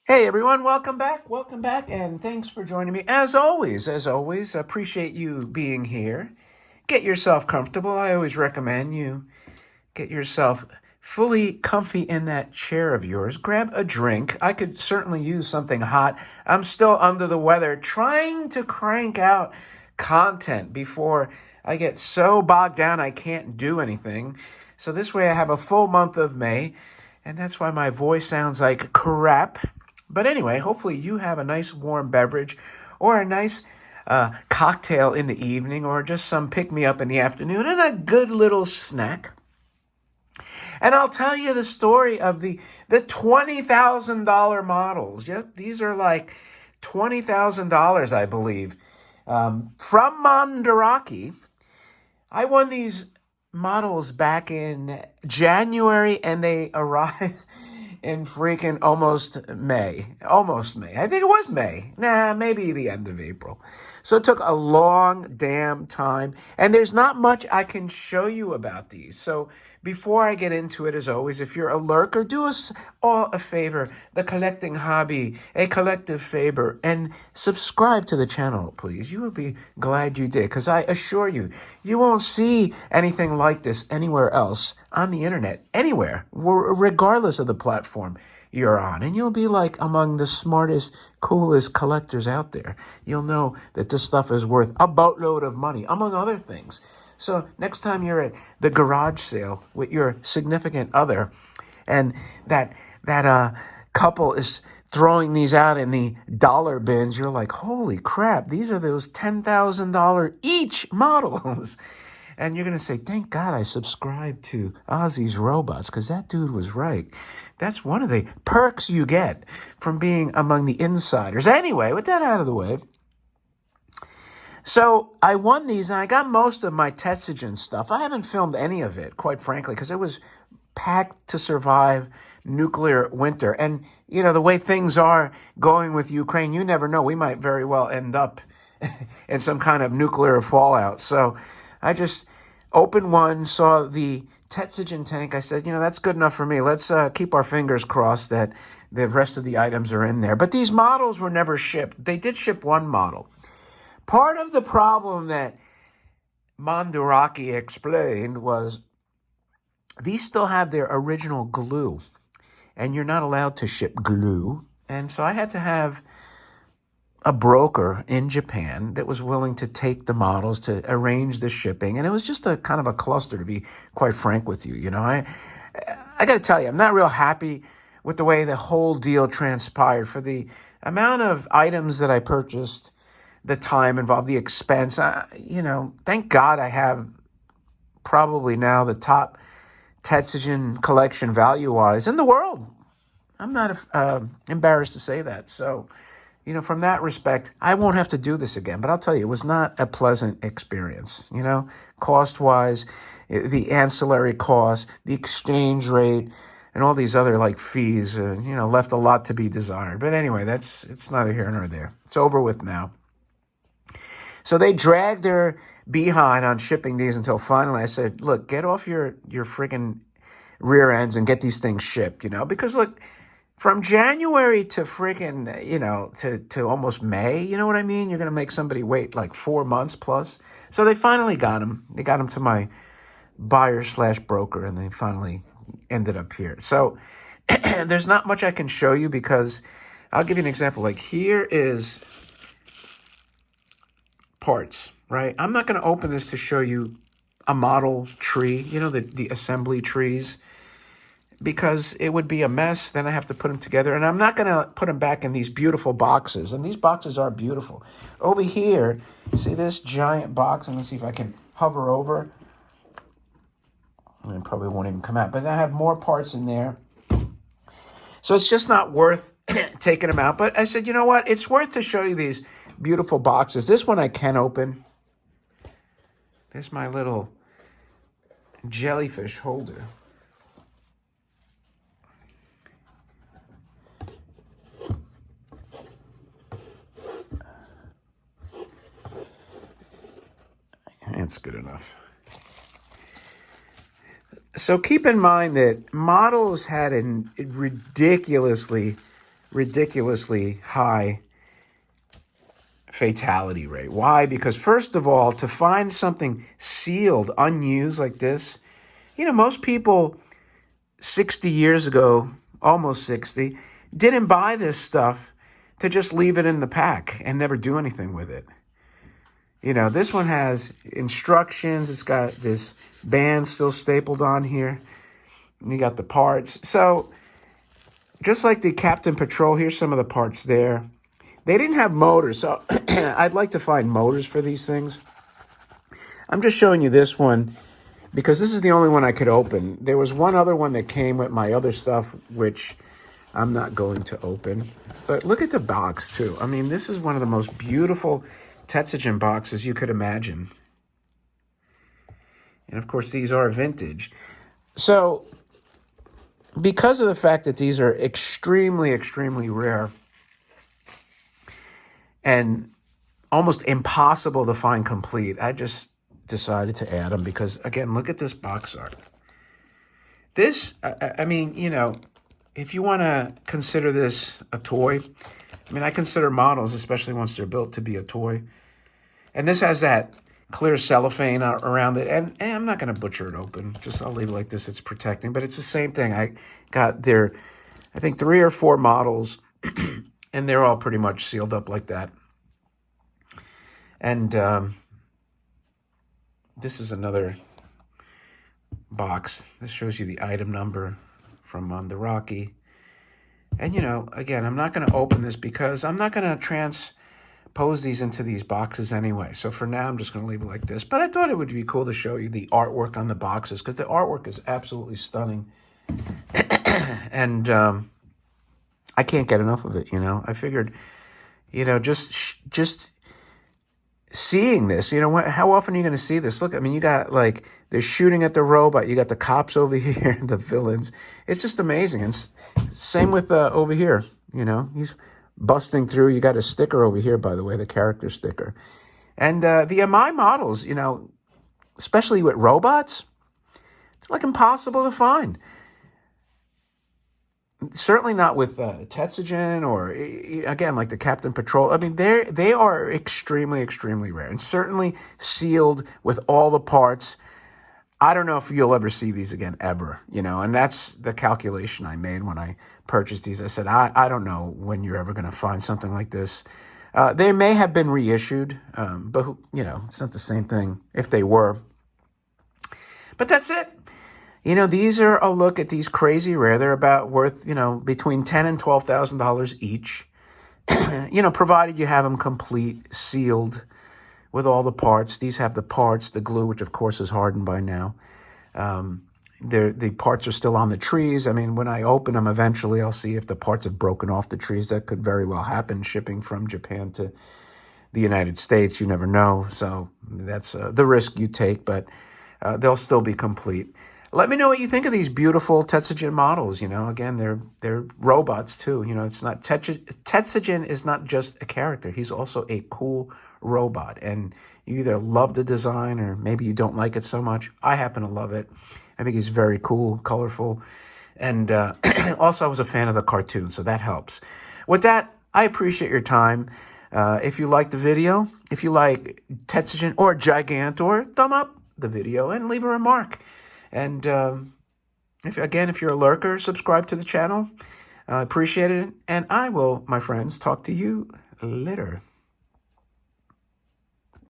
Hey everyone, welcome back, and thanks for joining me. As always, appreciate you being here. Get yourself comfortable. I always recommend you get yourself fully comfy in that chair of yours. Grab a drink. I could certainly use something hot. I'm still under the weather, trying to crank out content before I get so bogged down I can't do anything. So this way I have a full month of May, and that's why my voice sounds like crap. But anyway, hopefully you have a nice warm beverage or a nice cocktail in the evening or just some pick me up in the afternoon and a good little snack. And I'll tell you the story of the $20,000 models. Yeah, these are like $20,000, I believe, from Mandarake. I won these models back in January, and they arrived in freaking almost May. Almost May. I think it was May. Nah, maybe the end of April. So it took a long damn time. And there's not much I can show you about these. So before I get into it, as always, if you're a lurker, do us all a favor, the collecting hobby, a collective favor, and subscribe to the channel, please. You will be glad you did, because I assure you, you won't see anything like this anywhere else on the internet, anywhere, regardless of the platform you're on. And you'll be like among the smartest, coolest collectors out there. You'll know that this stuff is worth a boatload of money, among other things. So next time you're at the garage sale with your significant other, and that couple is throwing these out in the dollar bins, you're like, holy crap, these are those $10,000 each models. And you're going to say, thank God I subscribed to Ozzy's Robots, because that dude was right. That's one of the perks you get from being among the insiders. Anyway, with that out of the way, so I won these, and I got most of my Tetsujin stuff. I haven't filmed any of it, quite frankly, because it was packed to survive nuclear winter. And, you know, the way things are going with Ukraine, you never know. We might very well end up in some kind of nuclear fallout. So I just opened one, saw the Tetsujin tank. I said, you know, that's good enough for me. Let's keep our fingers crossed that the rest of the items are in there. But these models were never shipped. They did ship one model. Part of the problem that Mandarake explained was these still have their original glue, and you're not allowed to ship glue. And so I had to have a broker in Japan that was willing to take the models to arrange the shipping. And it was just a kind of a cluster, to be quite frank with you. You know, I got to tell you, I'm not real happy with the way the whole deal transpired. For the amount of items that I purchased, the time involved, the expense, you know, thank God I have probably now the top Tetsujin collection value-wise in the world. I'm not embarrassed to say that. So, you know, from that respect, I won't have to do this again. But I'll tell you, it was not a pleasant experience, you know, cost-wise, the ancillary costs, the exchange rate, and all these other like fees, you know, left a lot to be desired. But anyway, it's neither here nor there. It's over with now. So they dragged their behind on shipping these until finally I said, look, get off your freaking rear ends and get these things shipped, you know, because look, from January to freaking, you know, to almost May, you know what I mean? You're going to make somebody wait like 4 months plus. So they finally got them. They got them to my buyer/broker, and they finally ended up here. So there's not much I can show you, because I'll give you an example. Like here is parts, right? I'm not going to open this to show you a model tree, you know, the assembly trees, because it would be a mess. Then I have to put them together, and I'm not going to put them back in these beautiful boxes. And these boxes are beautiful. Over here, see this giant box? And let's see if I can hover over. It probably won't even come out, but I have more parts in there. So it's just not worth taking them out. But I said, you know what? It's worth to show you these beautiful boxes. This one I can open. There's my little jellyfish holder. That's good enough. So keep in mind that models had a ridiculously ridiculously high fatality rate. Why? Because first of all, to find something sealed, unused like this, most people 60 years ago, almost 60, didn't buy this stuff to just leave it in the pack and never do anything with it. This one has instructions. It's got this band still stapled on here. And you got the parts. So just like the Captain Patrol, here's some of the parts there. They didn't have motors, so I'd like to find motors for these things. I'm just showing you this one because this is the only one I could open. There was one other one that came with my other stuff, which I'm not going to open. But look at the box, too. I mean, this is one of the most beautiful Tetsujin boxes you could imagine. And, of course, these are vintage. So, because of the fact that these are extremely, extremely rare and almost impossible to find complete, I just decided to add them because, again, look at this box art. This, I mean, if you want to consider this a toy, I consider models, especially once they're built, to be a toy. And this has that clear cellophane around it. And I'm not going to butcher it open. I'll leave it like this. It's protecting. But it's the same thing. I got there, I think, 3 or 4 models. And they're all pretty much sealed up like that. And this is another box. This shows you the item number from the Rocky. And, again, I'm not going to open this because I'm not going to transpose these into these boxes anyway. So for now, I'm just going to leave it like this. But I thought it would be cool to show you the artwork on the boxes because the artwork is absolutely stunning. And I can't get enough of it, I figured, just seeing this, how often are you going to see this? Look, you got they're shooting at the robot. You got the cops over here, the villains. It's just amazing. And same with over here, he's busting through. You got a sticker over here, by the way, the character sticker. And the Imai models, especially with robots, it's impossible to find. Certainly not with Tetsujin or, again, like the Captain Patrol. They are extremely, extremely rare and certainly sealed with all the parts. I don't know if you'll ever see these again, ever, and that's the calculation I made when I purchased these. I said, I don't know when you're ever going to find something like this. They may have been reissued, but, it's not the same thing if they were. But that's it. These are a look at these crazy rare. They're about worth, between $10,000 and $12,000 each. Provided you have them complete, sealed, with all the parts. These have the parts, the glue, which of course is hardened by now. The parts are still on the trees. When I open them, eventually I'll see if the parts have broken off the trees. That could very well happen, shipping from Japan to the United States. You never know. So that's the risk you take, but they'll still be complete. Let me know what you think of these beautiful Tetsujin models. Again, they're robots too. It's not Tetsujin is not just a character. He's also a cool robot. And you either love the design or maybe you don't like it so much. I happen to love it. I think he's very cool, colorful. And also I was a fan of the cartoon, so that helps. With that, I appreciate your time. If you like the video, if you like Tetsujin or Gigantor, thumb up the video and leave a remark. And if you're a lurker, subscribe to the channel. I appreciate it. And I will, my friends, talk to you later.